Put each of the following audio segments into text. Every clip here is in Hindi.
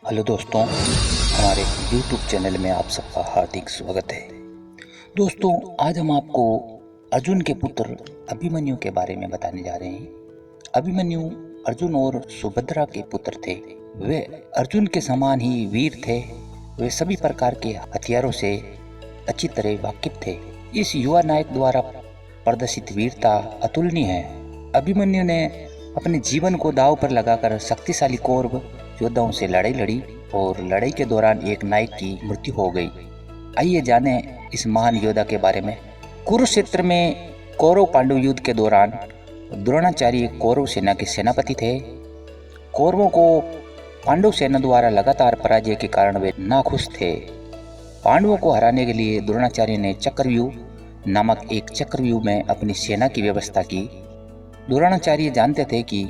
हेलो दोस्तों, हमारे YouTube चैनल में आप सबका हार्दिक स्वागत है। दोस्तों, आज हम आपको अर्जुन के पुत्र अभिमन्यु के बारे में बताने जा रहे हैं। अभिमन्यु अर्जुन और सुभद्रा के पुत्र थे। वे अर्जुन के समान ही वीर थे। वे सभी प्रकार के हथियारों से अच्छी तरह वाकिफ थे। इस युवा नायक द्वारा प्रदर्शित वीरता अतुलनीय है। अभिमन्यु ने अपने जीवन को दांव पर लगाकर शक्तिशाली कौरव योद्धाओं से लड़ाई लड़ी और लड़ाई के दौरान एक नायक की मृत्यु हो गई। आइए जाने इस महान योद्धा के बारे में। कुरुक्षेत्र में कौरव पांडव युद्ध के दौरान द्रोणाचार्य कौरव सेना के सेनापति थे। कौरवों को पांडव सेना द्वारा लगातार पराजय के कारण वे नाखुश थे। पांडवों को हराने के लिए द्रोणाचार्य ने चक्रव्यूह नामक एक चक्रव्यूह में अपनी सेना की व्यवस्था की। द्रोणाचार्य जानते थे कि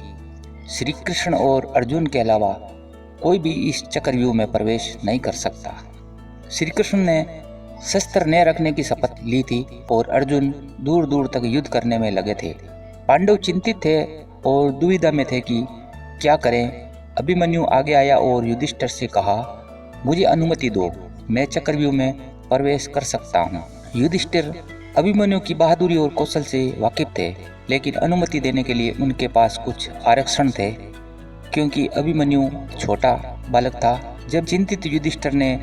श्री कृष्ण और अर्जुन के अलावा कोई भी इस चक्रव्यूह में प्रवेश नहीं कर सकता। श्री कृष्ण ने शस्त्र न रखने की शपथ ली थी और अर्जुन दूर दूर तक युद्ध करने में लगे थे। पांडव चिंतित थे और दुविधा में थे कि क्या करें। अभिमन्यु आगे आया और युधिष्ठिर से कहा, मुझे अनुमति दो, मैं चक्रव्यूह में प्रवेश कर सकता हूँ। युधिष्ठिर अभिमन्यु की बहादुरी और कौशल से वाकिफ थे, लेकिन अनुमति देने के लिए उनके पास कुछ आरक्षण थे, क्योंकि अभिमन्यु छोटा बालक था। जब चिंतित युधिष्ठिर ने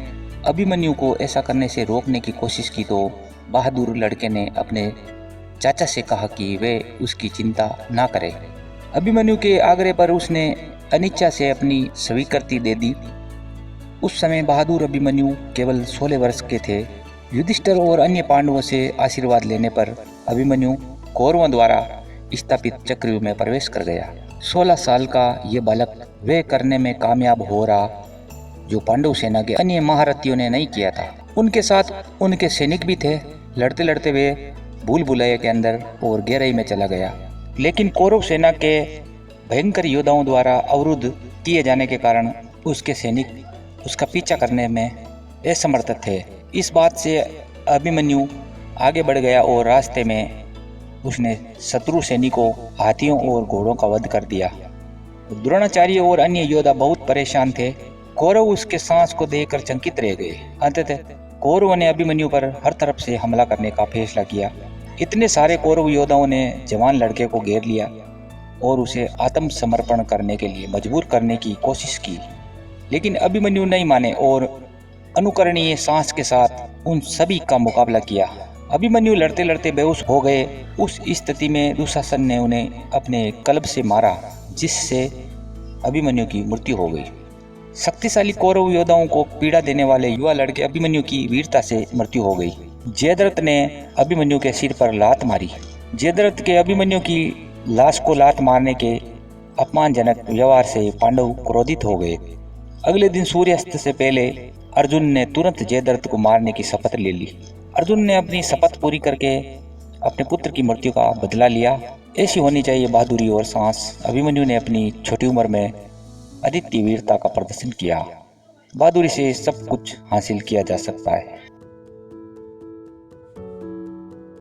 अभिमन्यु को ऐसा करने से रोकने की कोशिश की तो बहादुर लड़के ने अपने चाचा से कहा कि वे उसकी चिंता ना करें। अभिमन्यु के आग्रह पर उसने अनिच्छा से अपनी स्वीकृति दे दी। उस समय बहादुर अभिमन्यु केवल 16 वर्ष के थे। युधिष्ठिर और अन्य पांडवों से आशीर्वाद लेने पर अभिमन्यु कौरवों द्वारा स्थापित चक्रव्यूह में प्रवेश कर गया। 16 साल का ये बालक वे करने में कामयाब हो रहा जो पांडव सेना के अन्य महारथियों ने नहीं किया था। उनके साथ उनके सैनिक भी थे। लड़ते लड़ते वे भूल भुलैया के अंदर और गहराई में चला गया, लेकिन कौरव सेना के भयंकर योद्धाओं द्वारा अवरुद्ध किए जाने के कारण उसके सैनिक उसका पीछा करने में असमर्थ थे। इस बात से अभिमन्यु आगे बढ़ गया और रास्ते में उसने शत्रु सैनिकों, हाथियों और घोड़ों का वध कर दिया। द्रोणाचार्य और अन्य योद्धा बहुत परेशान थे। कौरव उसके साहस को देखकर चकित रह गए। अंततः कौरवों ने अभिमन्यु पर हर तरफ से हमला करने का फैसला किया। इतने सारे कौरव योद्धाओं ने जवान लड़के को घेर लिया और उसे आत्मसमर्पण करने के लिए मजबूर करने की कोशिश की, लेकिन अभिमन्यु नहीं माने और अनुकरणीय साहस के साथ उन सभी का मुकाबला किया। अभिमन्यु लड़ते लड़ते बेहोश हो गए। उस स्थिति में दुशासन ने उन्हें अपने कल्ब से मारा, जिससे अभिमन्यु की मृत्यु हो गई। शक्तिशाली कौरव योद्धाओं को पीड़ा देने वाले युवा लड़के अभिमन्यु की वीरता से मृत्यु हो गई। जयद्रथ ने अभिमन्यु के सिर पर लात मारी। जयद्रथ के अभिमन्यु की लाश को लात मारने के अपमानजनक व्यवहार से पांडव क्रोधित हो गए। अगले दिन सूर्यास्त से पहले अर्जुन ने तुरंत जयद्रथ को मारने की शपथ ले ली। अर्जुन ने अपनी शपथ पूरी करके अपने पुत्र की मृत्यु का बदला लिया। ऐसी होनी चाहिए बहादुरी और साहस। अभिमन्यु ने अपनी छोटी उम्र में अद्वितीय वीरता का प्रदर्शन किया। बहादुरी से सब कुछ हासिल किया जा सकता है।